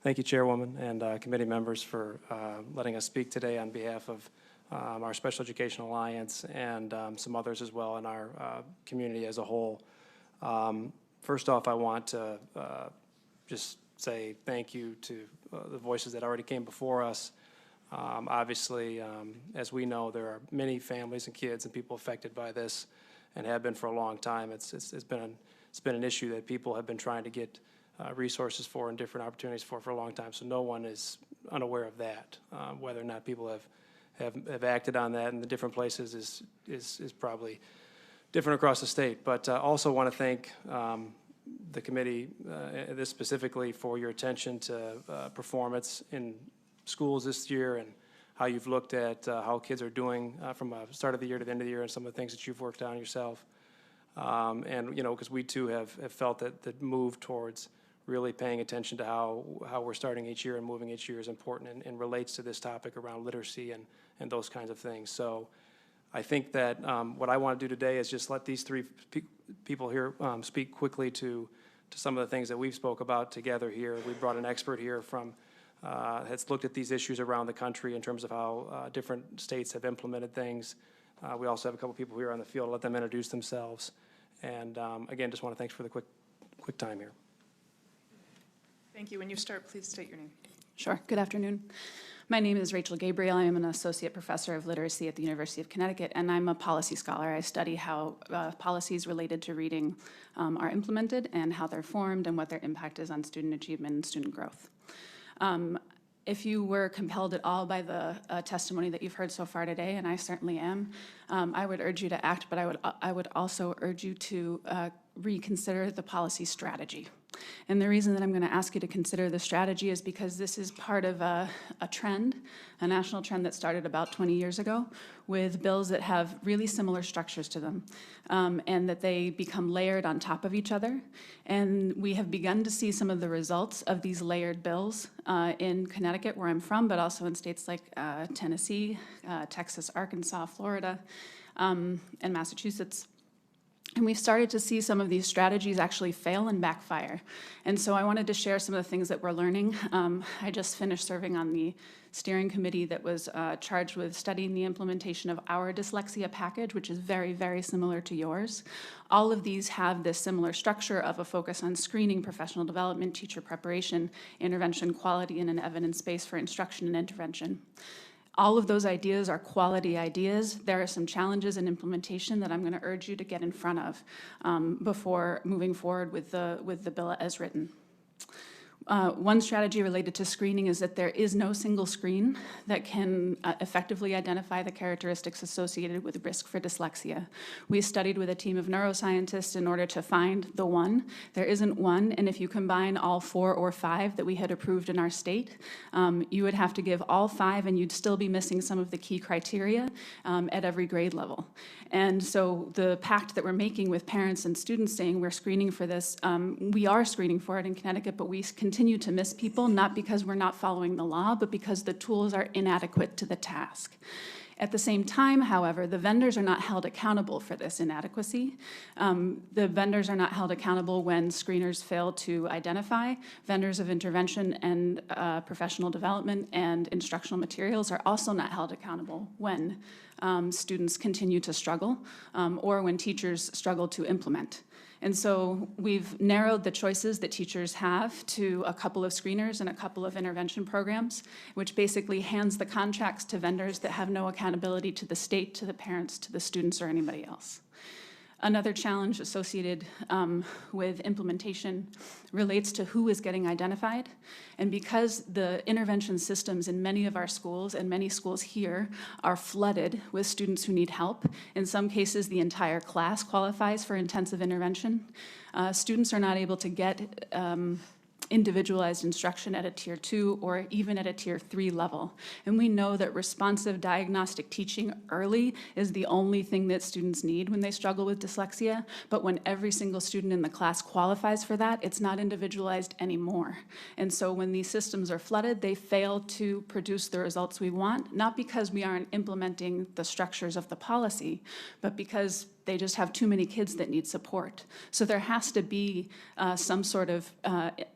Thank you, Chairwoman and committee members, for letting us speak today on behalf of our Special Education Alliance and some others as well in our community as a whole. First off, I want to just say thank you to the voices that already came before us. Obviously, as we know, there are many families and kids and people affected by this and have been for a long time. It's been an issue that people have been trying to get resources for and different opportunities for a long time. So no one is unaware of that. Whether or not people have acted on that in the different places is probably different across the state. But also want to thank the committee, this specifically, for your attention to performance in schools this year and how you've looked at how kids are doing from the start of the year to the end of the year and some of the things that you've worked on yourself. And, you know, because we too have felt that the move towards really paying attention to how we're starting each year and moving each year is important and relates to this topic around literacy and those kinds of things. So I think that what I want to do today is just let these three people here speak quickly to some of the things that we've spoke about together here. We brought an expert here from has looked at these issues around the country in terms of how different states have implemented things. We also have a couple people here on the field. I'll let them introduce themselves. And again, just want to thanks for the quick time here. Thank you. When you start, please state your name. Sure. Good afternoon. My name is Rachel Gabriel. I am an associate professor of literacy at the University of Connecticut, and I'm a policy scholar. I study how policies related to reading are implemented and how they're formed and what their impact is on student achievement and student growth. If you were compelled at all by the testimony that you've heard so far today, and I certainly am, I would urge you to act, but I would also urge you to reconsider the policy strategy. And the reason that I'm going to ask you to consider the strategy is because this is part of a trend, a national trend that started about 20 years ago with bills that have really similar structures to them, and that they become layered on top of each other. And we have begun to see some of the results of these layered bills in Connecticut, where I'm from, but also in states like Tennessee, Texas, Arkansas, Florida, and Massachusetts. And we've started to see some of these strategies actually fail and backfire. And so I wanted to share some of the things that we're learning. I just finished serving on the steering committee that was charged with studying the implementation of our dyslexia package, which is very, very similar to yours. All of these have this similar structure of a focus on screening, professional development, teacher preparation, intervention quality, and an evidence base for instruction and intervention. All of those ideas are quality ideas. There are some challenges in implementation that I'm going to urge you to get in front of before moving forward with the bill as written. One strategy related to screening is that there is no single screen that can effectively identify the characteristics associated with risk for dyslexia. We studied with a team of neuroscientists in order to find the one. There isn't one, and if you combine all 4 or 5 that we had approved in our state, you would have to give all 5 and you'd still be missing some of the key criteria at every grade level. And so the pact that we're making with parents and students saying we're screening for this, we are screening for it in Connecticut, but we continue to miss people, not because we're not following the law, but because the tools are inadequate to the task. At the same time, however, the vendors are not held accountable for this inadequacy. The vendors are not held accountable when screeners fail to identify. Vendors of intervention and professional development and instructional materials are also not held accountable when students continue to struggle or when teachers struggle to implement. And so we've narrowed the choices that teachers have to a couple of screeners and a couple of intervention programs, which basically hands the contracts to vendors that have no accountability to the state, to the parents, to the students, or anybody else. Another challenge associated with implementation relates to who is getting identified. And because the intervention systems in many of our schools and many schools here are flooded with students who need help, in some cases the entire class qualifies for intensive intervention, students are not able to get individualized instruction at a tier 2 or even at a tier 3 level. And we know that responsive diagnostic teaching early is the only thing that students need when they struggle with dyslexia, but when every single student in the class qualifies for that, it's not individualized anymore. And so when these systems are flooded, they fail to produce the results we want, not because we aren't implementing the structures of the policy, but because They just have too many kids that need support. So there has to be some sort of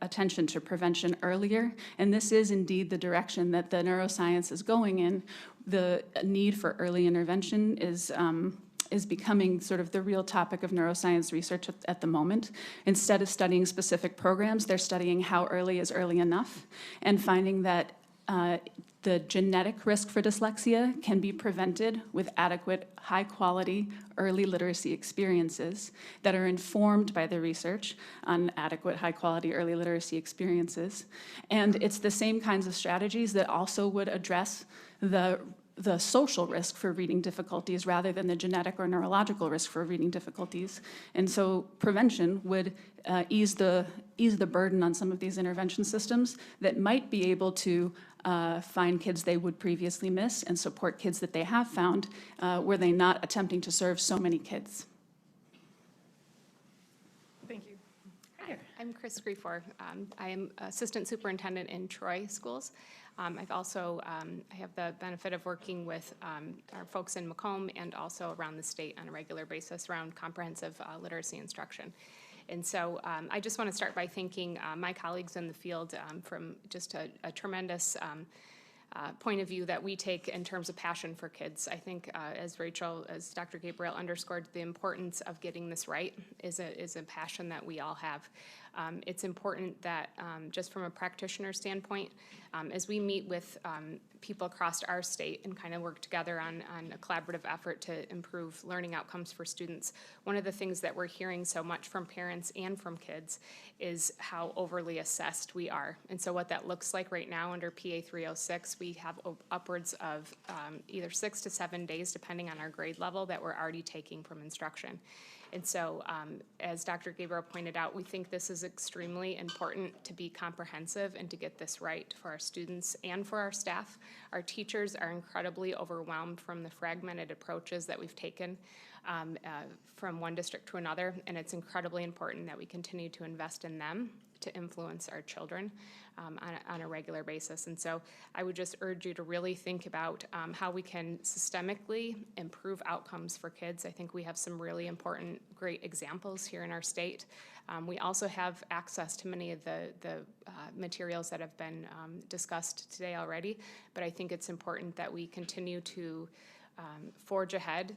attention to prevention earlier, and this is indeed the direction that the neuroscience is going in. The need for early intervention is becoming sort of the real topic of neuroscience research at the moment. Instead of studying specific programs, they're studying how early is early enough, and finding that the genetic risk for dyslexia can be prevented with adequate, high-quality early literacy experiences that are informed by the research on adequate, high-quality early literacy experiences. And it's the same kinds of strategies that also would address the social risk for reading difficulties rather than the genetic or neurological risk for reading difficulties. And so prevention would ease the burden on some of these intervention systems that might be able to find kids they would previously miss and support kids that they have found, were they not attempting to serve so many kids. Thank you. Hi, I'm Chris Griefor. I am Assistant Superintendent in Troy Schools. I've also, I have the benefit of working with our folks in Macomb and also around the state on a regular basis around comprehensive literacy instruction. And so I just want to start by thanking my colleagues in the field from just a tremendous point of view that we take in terms of passion for kids. I think as Dr. Gabriel underscored, the importance of getting this right is a passion that we all have. It's important that just from a practitioner standpoint, as we meet with people across our state and kind of work together on a collaborative effort to improve learning outcomes for students, one of the things that we're hearing so much from parents and from kids is how overly assessed we are. And so what that looks like right now under PA 306, we have upwards of either 6 to 7 days, depending on our grade level, that we're already taking from instruction. And so, as Dr. Gabriel pointed out, we think this is extremely important to be comprehensive and to get this right for our students and for our staff. Our teachers are incredibly overwhelmed from the fragmented approaches that we've taken from one district to another, and it's incredibly important that we continue to invest in them to influence our children on a regular basis. And so I would just urge you to really think about how we can systemically improve outcomes for kids. I think we have some really important, great examples here in our state. We also have access to many of the materials that have been discussed today already, but I think it's important that we continue to forge ahead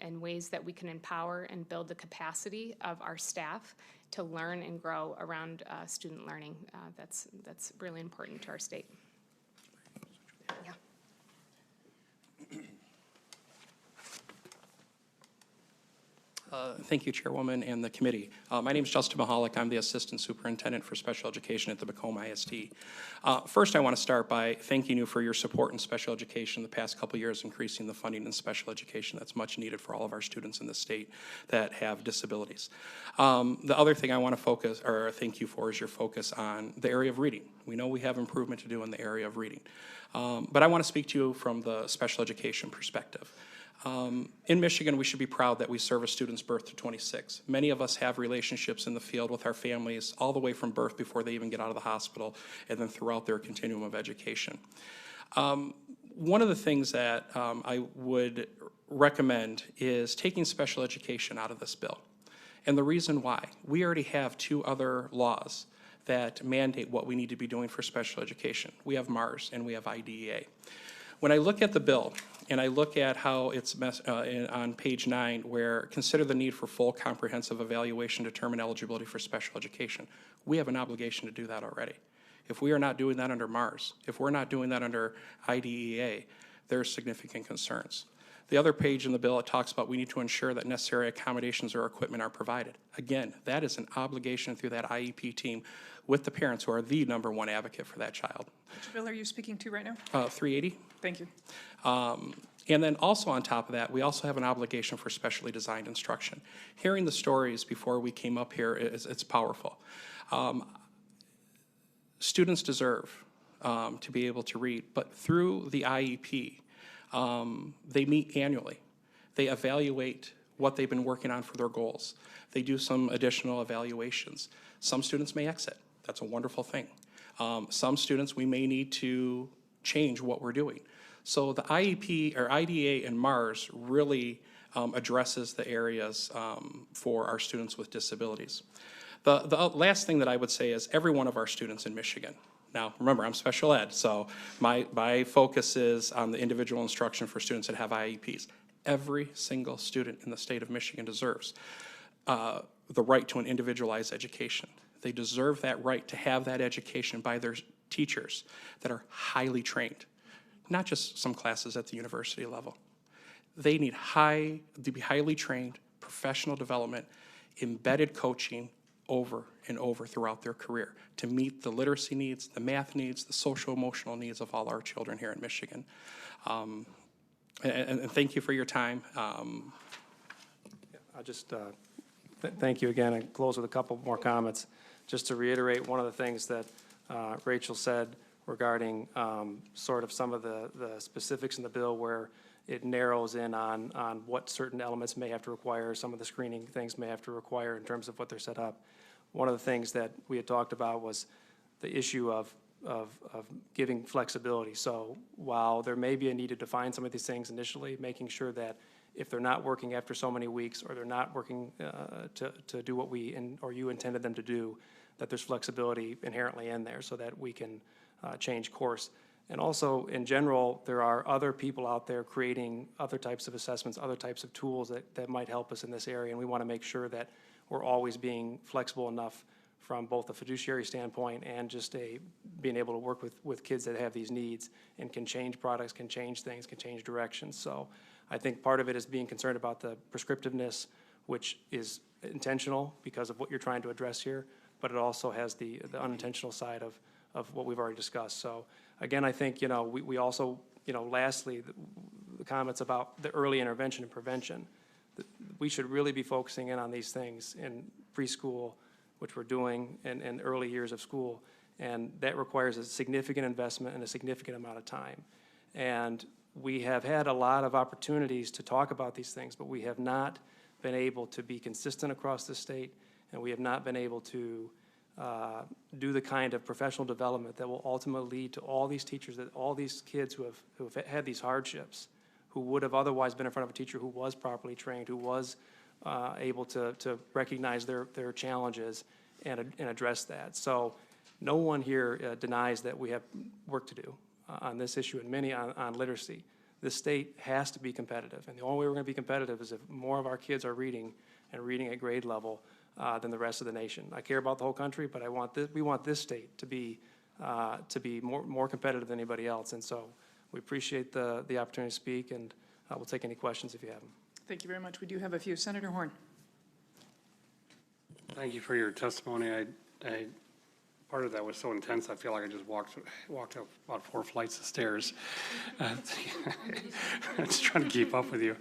in ways that we can empower and build the capacity of our staff to learn and grow around student learning. That's really important to our state. Yeah. Thank you, Chairwoman and the committee. My name is Justin Mahalik. I'm the Assistant Superintendent for Special Education at the Macomb ISD. First, I want to start by thanking you for your support in special education the past couple years, increasing the funding in special education that's much needed for all of our students in the state that have disabilities. The other thing I want to thank you for is your focus on the area of reading. We know we have improvement to do in the area of reading. But I want to speak to you from the special education perspective. In Michigan, we should be proud that we service students birth to 26. Many of us have relationships in the field with our families all the way from birth before they even get out of the hospital and then throughout their continuum of education. One of the things that I would recommend is taking special education out of this bill. And the reason why, we already have 2 other laws that mandate what we need to be doing for special education. We have MARS and we have IDEA. When I look at the bill, and I look at how it's on page 9, where consider the need for full comprehensive evaluation to determine eligibility for special education, we have an obligation to do that already. If we are not doing that under MARS, if we're not doing that under IDEA, there are significant concerns. The other page in the bill, it talks about we need to ensure that necessary accommodations or equipment are provided. Again, that is an obligation through that IEP team with the parents who are the #1 advocate for that child. Which bill are you speaking to right now? 380. Thank you. And then also on top of that, we also have an obligation for specially designed instruction. Hearing the stories before we came up here, it's powerful. Students deserve to be able to read, but through the IEP, they meet annually. They evaluate what they've been working on for their goals. They do some additional evaluations. Some students may exit. That's a wonderful thing. Some students, we may need to change what we're doing. So the IEP or IDEA and MARS really addresses the areas for our students with disabilities. The last thing that I would say is every one of our students in Michigan. Now, remember, I'm special ed, so my focus is on the individual instruction for students that have IEPs. Every single student in the state of Michigan deserves the right to an individualized education. They deserve that right to have that education by their teachers that are highly trained, not just some classes at the university level. They need to be highly trained, professional development, embedded coaching over and over throughout their career to meet the literacy needs, the math needs, the social-emotional needs of all our children here in Michigan. And thank you for your time. I'll just thank you again and close with a couple more comments. Just to reiterate one of the things that Rachel said regarding sort of some of the specifics in the bill where it narrows in on what certain elements may have to require, some of the screening things may have to require in terms of what they're set up. One of the things that we had talked about was the issue of giving flexibility. So while there may be a need to define some of these things initially, making sure that if they're not working after so many weeks or they're not working to do what or you intended them to do, that there's flexibility inherently in there so that we can change course. And also, in general, there are other people out there creating other types of assessments, other types of tools that might help us in this area, and we want to make sure that we're always being flexible enough from both a fiduciary standpoint and just being able to work with kids that have these needs and can change products, can change things, can change directions. So I think part of it is being concerned about the prescriptiveness, which is intentional because of what you're trying to address here, but it also has the unintentional side of what we've already discussed. So again, I think, we also, lastly, the comments about the early intervention and prevention. We should really be focusing in on these things in preschool, which we're doing in early years of school, and that requires a significant investment and a significant amount of time. And we have had a lot of opportunities to talk about these things, but we have not been able to be consistent across the state, and we have not been able to do the kind of professional development that will ultimately lead to all these teachers, that all these kids who have had these hardships, who would have otherwise been in front of a teacher who was properly trained, who was able to recognize their challenges and address that. So no one here denies that we have work to do on this issue and many on literacy. This state has to be competitive, and the only way we're going to be competitive is if more of our kids are reading and reading at grade level than the rest of the nation. I care about the whole country, but we want this state to be more competitive than anybody else. And so we appreciate the opportunity to speak, and we'll take any questions if you have them. Thank you very much. We do have a few. Senator Horn. Thank you for your testimony. Part of that was so intense, I feel like I just walked up about 4 flights of stairs. Just trying to keep up with you.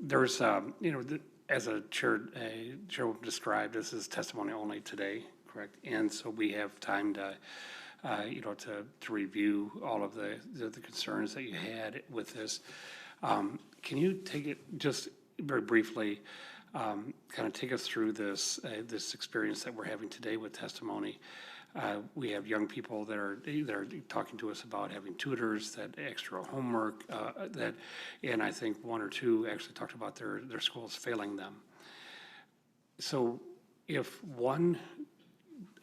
There's, as a chair described, this is testimony only today, correct? And so we have time to review all of the concerns that you had with this. Can you take it just very briefly, kind of take us through this experience that we're having today with testimony? We have young people that are talking to us about having tutors, that extra homework, and I think 1 or 2 actually talked about their schools failing them. So if one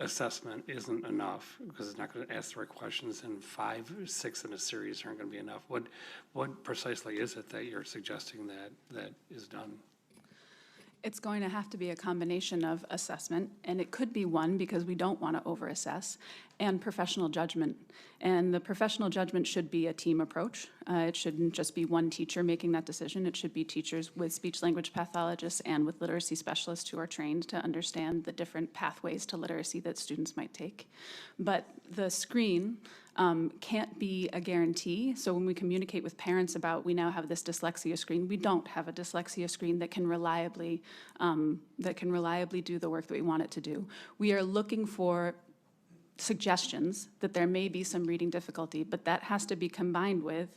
assessment isn't enough, because it's not going to ask the right questions, and 5 or 6 in a series aren't going to be enough, what precisely is it that you're suggesting that is done? It's going to have to be a combination of assessment, and it could be one because we don't want to over-assess, and professional judgment. And the professional judgment should be a team approach. It shouldn't just be one teacher making that decision. It should be teachers with speech-language pathologists and with literacy specialists who are trained to understand the different pathways to literacy that students might take. But the screen can't be a guarantee. So when we communicate with parents about we now have this dyslexia screen, we don't have a dyslexia screen that can reliably do the work that we want it to do. We are looking for suggestions that there may be some reading difficulty, but that has to be combined with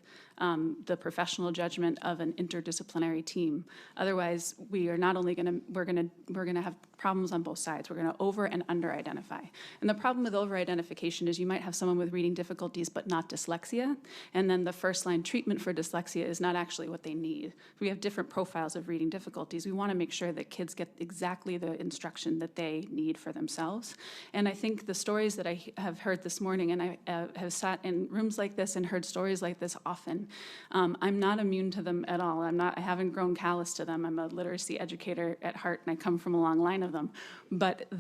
the professional judgment of an interdisciplinary team. Otherwise, we are not only we're gonna have problems on both sides. We're gonna over and under identify. And the problem with over identification is you might have someone with reading difficulties but not dyslexia, and then the first line treatment for dyslexia is not actually what they need. We have different profiles of reading difficulties. We wanna make sure that kids get exactly the instruction that they need for themselves. And I think the stories that I have heard this morning, and I have sat in rooms like this and heard stories like this often, I'm not immune to them at all. I haven't grown callous to them. I'm a literacy educator at heart, and I come from a long line of them. But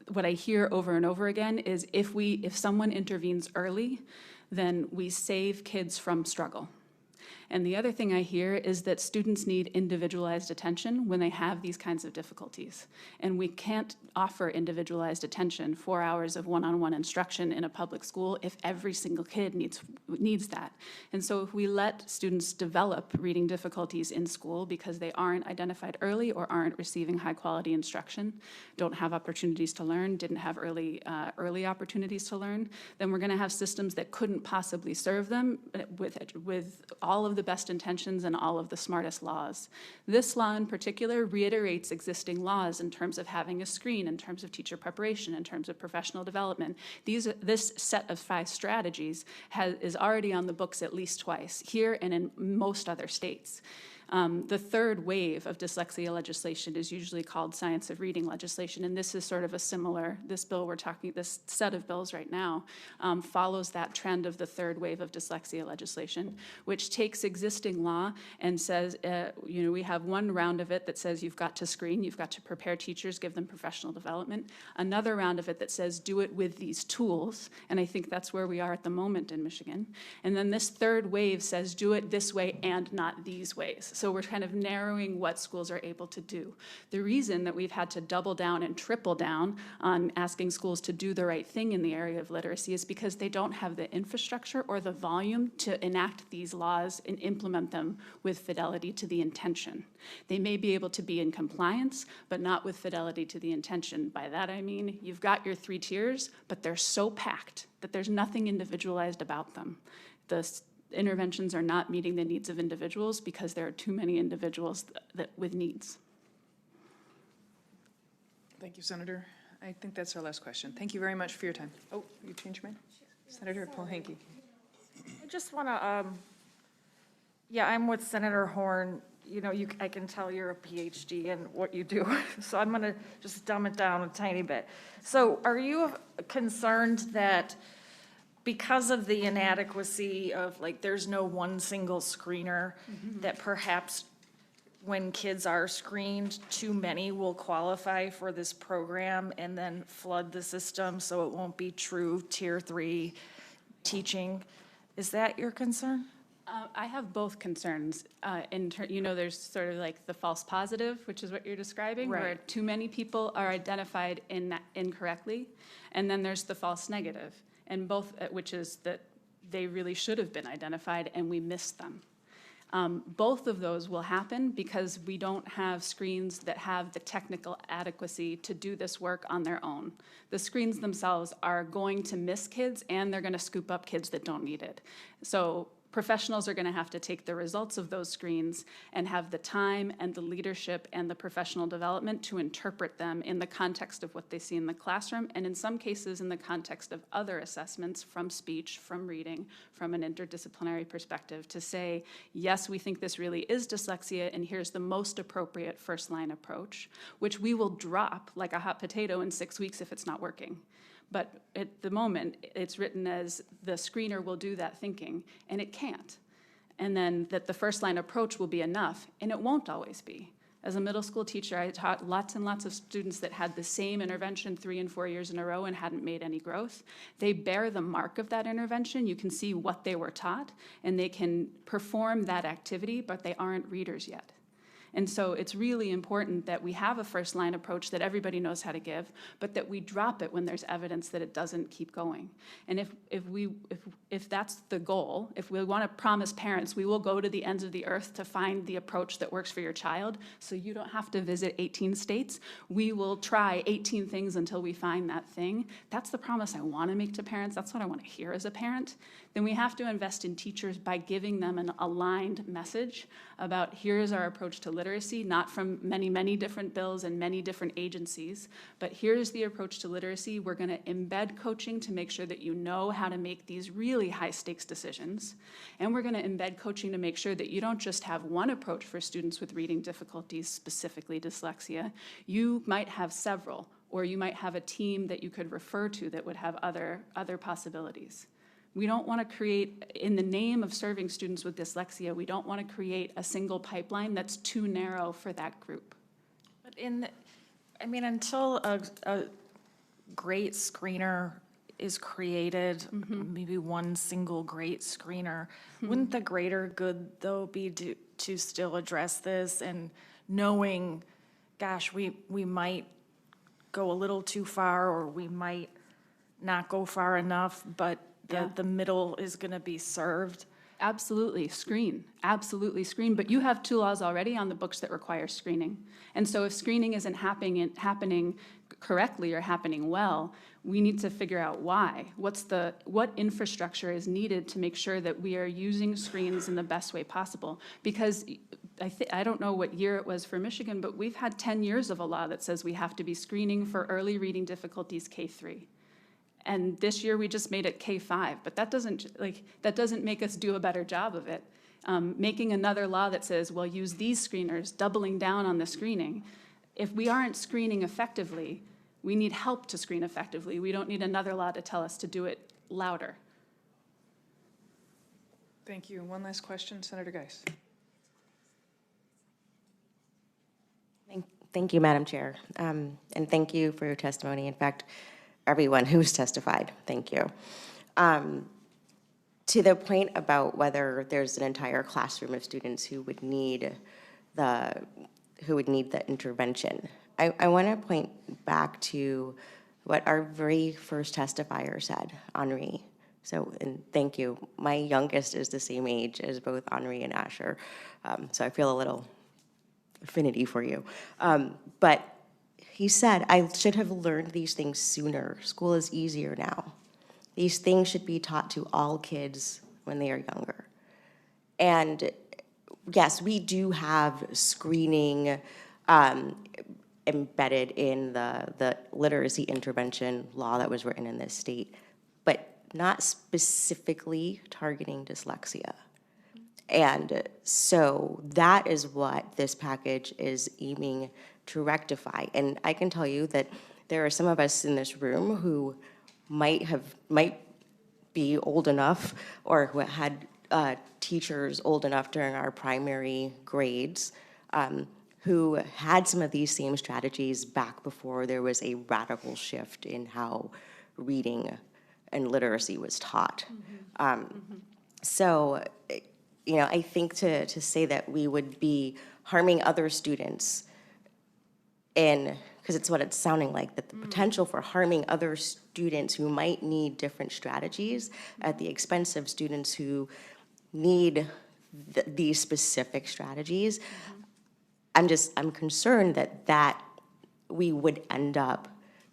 what I hear over and over again is if someone intervenes early, then we save kids from struggle. And the other thing I hear is that students need individualized attention when they have these kinds of difficulties. And we can't offer individualized attention, 4 hours of one-on-one instruction in a public school, if every single kid needs that. And so if we let students develop reading difficulties in school because they aren't identified early or aren't receiving high-quality instruction, don't have opportunities to learn, didn't have early opportunities to learn, then we're going to have systems that couldn't possibly serve them with all of the best intentions and all of the smartest laws. This law in particular reiterates existing laws in terms of having a screen, in terms of teacher preparation, in terms of professional development. This set of 5 strategies is already on the books at least twice, here and in most other states. The third wave of dyslexia legislation is usually called science of reading legislation, and this is sort of a similar, this set of bills right now follows that trend of the third wave of dyslexia legislation, which takes existing law and says, we have one round of it that says you've got to screen, you've got to prepare teachers, give them professional development, another round of it that says do it with these tools, and I think that's where we are at the moment in Michigan, and then this third wave says do it this way and not these ways. So we're kind of narrowing what schools are able to do. The reason that we've had to double down and triple down on asking schools to do the right thing in the area of literacy is because they don't have the infrastructure or the volume to enact these laws and implement them with fidelity to the intention. They may be able to be in compliance, but not with fidelity to the intention. By that I mean, you've got your 3 tiers, but they're so packed that there's nothing individualized about them. The interventions are not meeting the needs of individuals because there are too many individuals with needs. Thank you, Senator. I think that's our last question. Thank you very much for your time. Oh, you changed your mind? Senator Paul-Hankey. I just want to, I'm with Senator Horn. You know, I can tell you're a PhD in what you do, so I'm going to just dumb it down a tiny bit. So are you concerned that because of the inadequacy of, like, there's no one single screener, that perhaps when kids are screened, too many will qualify for this program and then flood the system so it won't be true Tier 3 teaching? Is that your concern? I have both concerns. There's sort of like the false positive, which is what you're describing, where Right. too many people are identified incorrectly, and then there's the false negative, and both, which is that they really should have been identified and we missed them. Both of those will happen because we don't have screens that have the technical adequacy to do this work on their own. The screens themselves are going to miss kids and they're going to scoop up kids that don't need it. So professionals are going to have to take the results of those screens and have the time and the leadership and the professional development to interpret them in the context of what they see in the classroom, and in some cases in the context of other assessments from speech, from reading, from an interdisciplinary perspective, to say, yes, we think this really is dyslexia, and here's the most appropriate first-line approach, which we will drop like a hot potato in 6 weeks if it's not working. But at the moment, it's written as the screener will do that thinking, and it can't. And then that the first line approach will be enough, and it won't always be. As a middle school teacher, I taught lots and lots of students that had the same intervention 3 and 4 years in a row and hadn't made any growth. They bear the mark of that intervention. You can see what they were taught, and they can perform that activity, but they aren't readers yet. And so it's really important that we have a first-line approach that everybody knows how to give, but that we drop it when there's evidence that it doesn't keep going. And if that's the goal, if we want to promise parents, we will go to the ends of the earth to find the approach that works for your child, so you don't have to visit 18 states. We will try 18 things until we find that thing. That's the promise I want to make to parents. That's what I want to hear as a parent. Then we have to invest in teachers by giving them an aligned message about here's our approach to literacy, not from many, many different bills and many different agencies, but here's the approach to literacy. We're going to embed coaching to make sure that you know how to make these really high stakes decisions. And we're going to embed coaching to make sure that you don't just have one approach for students with reading difficulties, specifically dyslexia. You might have several, or you might have a team that you could refer to that would have other possibilities. We don't want to create, in the name of serving students with dyslexia, we don't want to create a single pipeline that's too narrow for that group. But until a great screener is created, maybe one single great screener, wouldn't the greater good, though, be to still address this and knowing, gosh, we might go a little too far, or we might not go far enough, but the middle is going to be served? Absolutely, screen, but you have two laws already on the books that require screening. And so if screening isn't happening correctly or happening well, we need to figure out why. What infrastructure is needed to make sure that we are using screens in the best way possible? Because I don't know what year it was for Michigan, but we've had 10 years of a law that says we have to be screening for early reading difficulties K-3. And this year we just made it K-5, but that doesn't make us do a better job of it. Making another law that says, well, use these screeners, doubling down on the screening. If we aren't screening effectively, we need help to screen effectively. We don't need another law to tell us to do it louder. Thank you. One last question, Senator Geis. Thank you, Madam Chair, and thank you for your testimony. In fact, everyone who's testified, thank you. To the point about whether there's an entire classroom of students who would need the intervention, I want to point back to what our very first testifier said, Henri. So, and thank you. My youngest is the same age as both Henri and Asher, so I feel a little affinity for you. But he said, I should have learned these things sooner. School is easier now. These things should be taught to all kids when they are younger. And yes, we do have screening embedded in the literacy intervention law that was written in this state, but not specifically targeting dyslexia. And so that is what this package is aiming to rectify. And I can tell you that there are some of us in this room who might be old enough, or who had teachers old enough during our primary grades, who had some of these same strategies back before there was a radical shift in how reading and literacy was taught. So, you know, I think to say that we would be harming other students, because it's what it's sounding like, that the potential for harming other students who might need different strategies at the expense of students who need these specific strategies, I'm concerned that we would end up,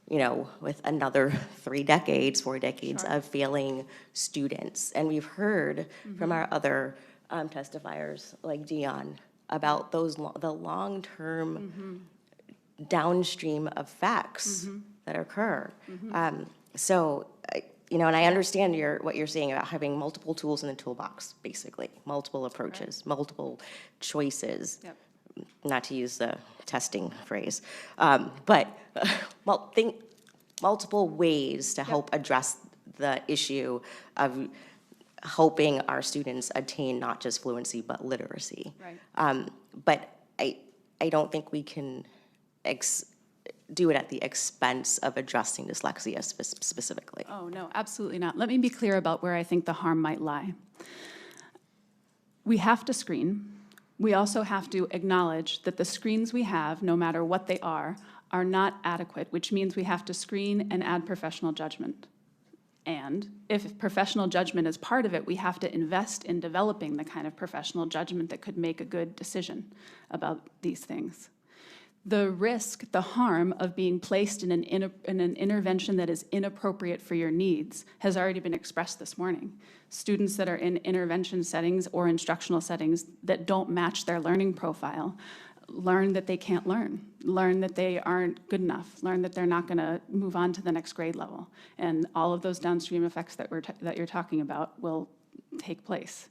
you know, with another 3 decades, 4 decades of failing students. And we've heard from our other testifiers, like Dion, about the long-term downstream effects that occur. So, you know, and I understand what you're saying about having multiple tools in the toolbox, basically, multiple approaches, multiple choices. Yep. Not to use the testing phrase, but multiple ways to help address the issue of helping our students attain not just fluency, but literacy. Right. But I don't think we can do it at the expense of addressing dyslexia specifically. Oh, no, absolutely not. Let me be clear about where I think the harm might lie. We have to screen. We also have to acknowledge that the screens we have, no matter what they are not adequate, which means we have to screen and add professional judgment. And if professional judgment is part of it, we have to invest in developing the kind of professional judgment that could make a good decision about these things. The risk, the harm of being placed in an intervention that is inappropriate for your needs has already been expressed this morning. Students that are in intervention settings or instructional settings that don't match their learning profile learn that they can't learn that they aren't good enough, learn that they're not going to move on to the next grade level. And all of those downstream effects that you're talking about will take place.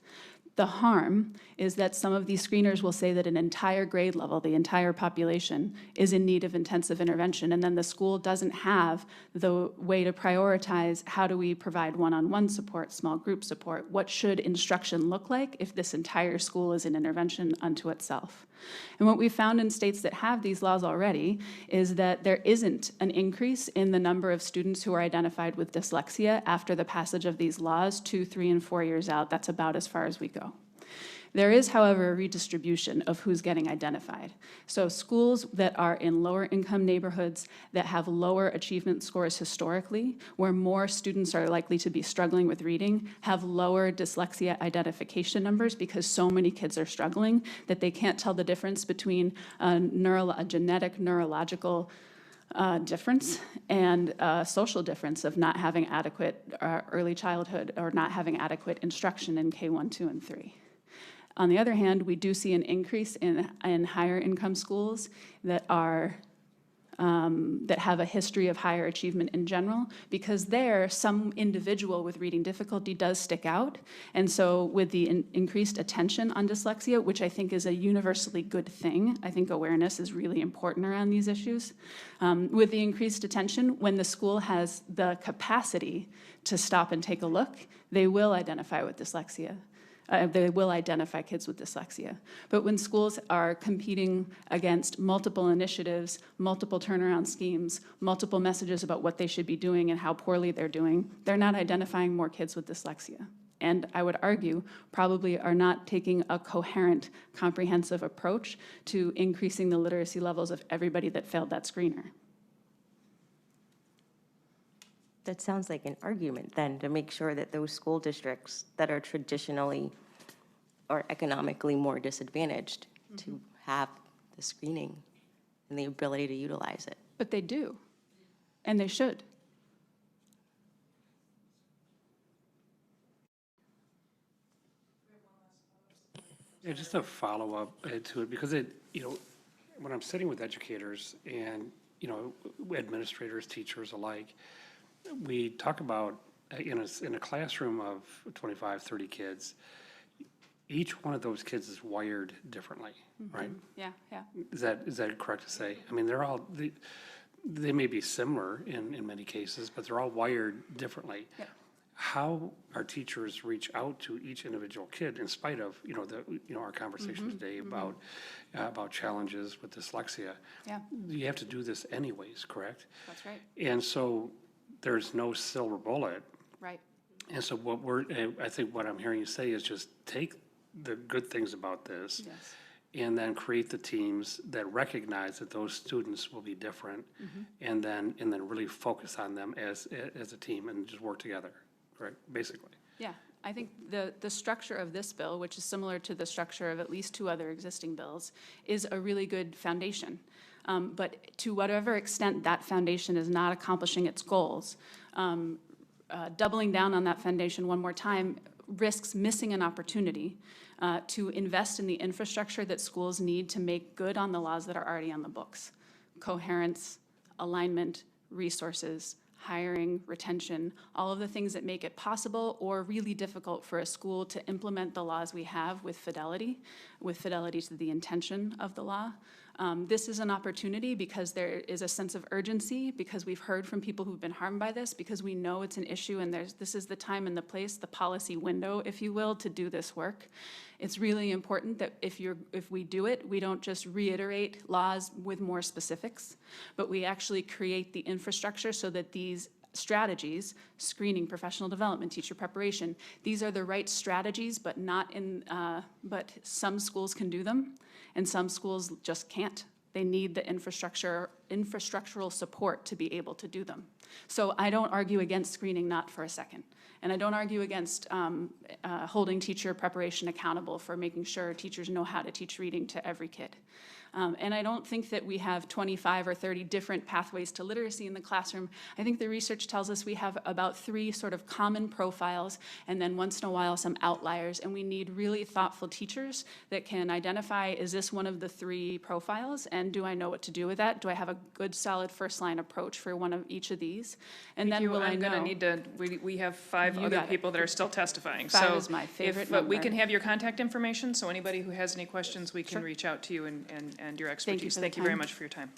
The harm is that some of these screeners will say that an entire grade level, the entire population, is in need of intensive intervention, and then the school doesn't have the way to prioritize how do we provide one-on-one support, small group support, what should instruction look like if this entire school is an intervention unto itself. And what we found in states that have these laws already is that there isn't an increase in the number of students who are identified with dyslexia after the passage of these laws 2, 3, and 4 years out. That's about as far as we go. There is, however, a redistribution of who's getting identified. So schools that are in lower income neighborhoods that have lower achievement scores historically, where more students are likely to be struggling with reading, have lower dyslexia identification numbers because so many kids are struggling that they can't tell the difference between a genetic neurological difference and a social difference of not having adequate early childhood or not having adequate instruction in K1, 2, and 3. On the other hand, we do see an increase in higher income schools that are that have a history of higher achievement in general, because there, some individual with reading difficulty does stick out. And so with the increased attention on dyslexia, which I think is a universally good thing, I think awareness is really important around these issues. With the increased attention, when the school has the capacity to stop and take a look, they will identify with dyslexia. They will identify kids with dyslexia. But when schools are competing against multiple initiatives, multiple turnaround schemes, multiple messages about what they should be doing and how poorly they're doing, they're not identifying more kids with dyslexia. And I would argue probably are not taking a coherent, comprehensive approach to increasing the literacy levels of everybody that failed that screener. That sounds like an argument then to make sure that those school districts that are traditionally or economically more disadvantaged to have the screening and the ability to utilize it. But they do, and they should. Yeah, just a follow-up to it, because when I'm sitting with educators and, administrators, teachers alike, we talk about in a classroom of 25, 30 kids, each one of those kids is wired differently, right? Yeah. Is that correct to say? I mean, they may be similar in many cases, but they're all wired differently. Yep. How our teachers reach out to each individual kid, in spite of our conversation today about challenges with dyslexia. Yeah. You have to do this anyways, correct? That's right. And so there's no silver bullet. Right. And so I think what I'm hearing you say is just take the good things about this. Yes. And then create the teams that recognize that those students will be different, and then really focus on them as a team and just work together, right? Basically. Yeah, I think the structure of this bill, which is similar to the structure of at least 2 other existing bills, is a really good foundation. But to whatever extent that foundation is not accomplishing its goals, doubling down on that foundation one more time risks missing an opportunity to invest in the infrastructure that schools need to make good on the laws that are already on the books. Coherence, alignment, resources, hiring, retention, all of the things that make it possible or really difficult for a school to implement the laws we have with fidelity to the intention of the law. This is an opportunity because there is a sense of urgency, because we've heard from people who've been harmed by this, because we know it's an issue and this is the time and the place, the policy window, if you will, to do this work. It's really important that if we do it, we don't just reiterate laws with more specifics, but we actually create the infrastructure so that these strategies, screening, professional development, teacher preparation. These are the right strategies, but not in, but some schools can do them and some schools just can't. They need the infrastructural support to be able to do them. So I don't argue against screening, not for a second. And I don't argue against holding teacher preparation accountable for making sure teachers know how to teach reading to every kid. And I don't think that we have 25 or 30 different pathways to literacy in the classroom. I think the research tells us we have about 3 sort of common profiles, and then once in a while some outliers, and we need really thoughtful teachers that can identify, is this one of the 3 profiles, and do I know what to do with that? Do I have a good solid first line approach for one of each of these? And then will I I'm know? gonna need to, we have 5 You other got it. people that are still testifying. 5 So is my favorite But we number. can have your contact information, so anybody who has any questions, we can Sure. reach out to you and your you expertise. for the Thank you very time. much for your time.